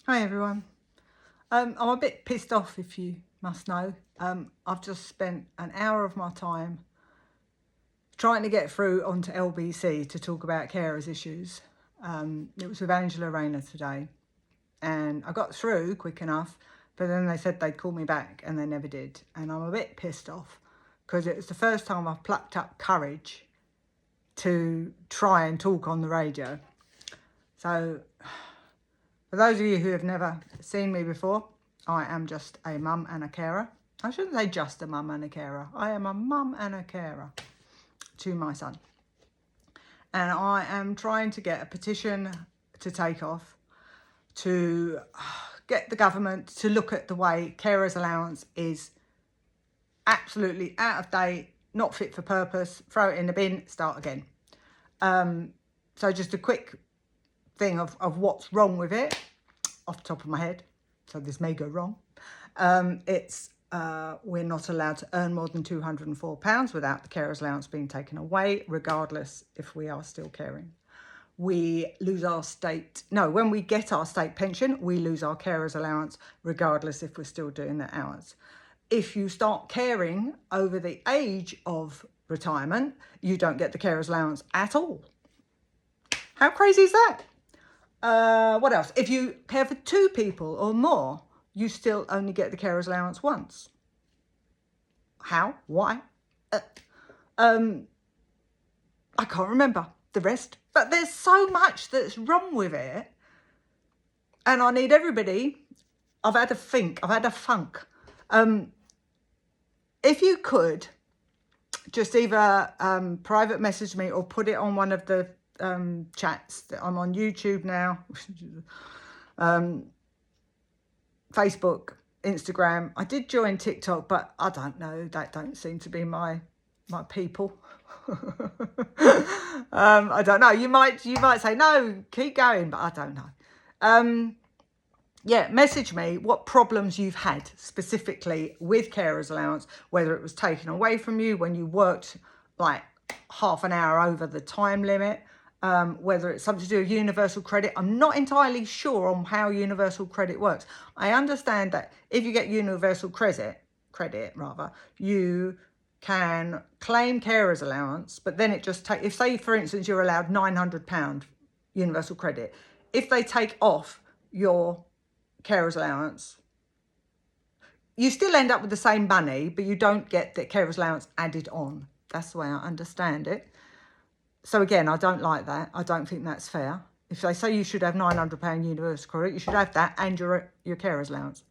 Hi everyone. I'm a bit pissed off, if you must know. I've just spent an hour of my time trying to get through onto LBC to talk about carers issues. It was with Angela Rayner today, and I got through quick enough, but then they said they'd call me back and they never did. And I'm a bit pissed off because it was the first time I've plucked up courage to try and talk on the radio. So for those of you who have never seen me before, I am just a mum and a carer. I shouldn't say just a mum and a carer. I am a mum and a carer to my son. And I am trying to get a petition to take off to get the government to look at the way carers allowance is absolutely out of date, not fit for purpose, throw it in the bin, start again. So just a quick thing of what's wrong with it off the top of my head, so this may go wrong. We're not allowed to earn more than £204 without the carers allowance being taken away, regardless if we are still caring. We lose our when we get our state pension, we lose our carers allowance, regardless if we're still doing the hours. If you start caring over the age of retirement, you don't get the carers allowance at all. How crazy is that? What else? If you care for 2 people or more, you still only get the carers allowance once. How? Why? I can't remember the rest. But there's so much that's wrong with it. And I need everybody. I've had a funk. If you could just either private message me or put it on one of the chats that I'm on YouTube now, Facebook, Instagram. I did join TikTok, but I don't know, that don't seem to be my people. I don't know, you might say no, keep going, but I don't know. Yeah, message me what problems you've had specifically with carers allowance, whether it was taken away from you when you worked like half an hour over the time limit, whether it's something to do with universal credit. I'm not entirely sure on how universal credit works. I understand that if you get universal credit, you can claim carers allowance, but then it just takes, if say for instance you're allowed £900 universal credit, if they take off your carers allowance, you still end up with the same money, but you don't get the carers allowance added on. That's the way I understand it. So again, I don't like that. I don't think that's fair. If they say you should have £900 universal credit, you should have that and your carers allowance.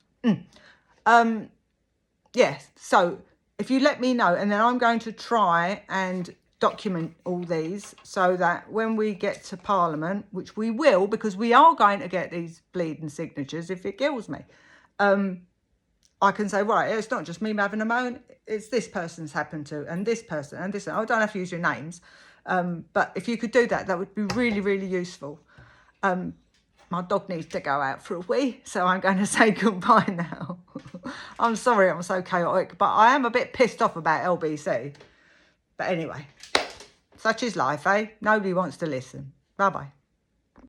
Yes, so if you let me know, and then I'm going to try and document all these so that when we get to Parliament, which we will, because we are going to get these bleeding signatures if it kills me, I can say, right, it's not just me having a moan, it's this person's happened to, and this person, and this. I don't have to use your names. But if you could do that, that would be really, really useful. My dog needs to go out for a wee, so I'm going to say goodbye now. I'm sorry I'm so chaotic, but I am a bit pissed off about LBC. But anyway, such is life, eh? Nobody wants to listen. Bye-bye.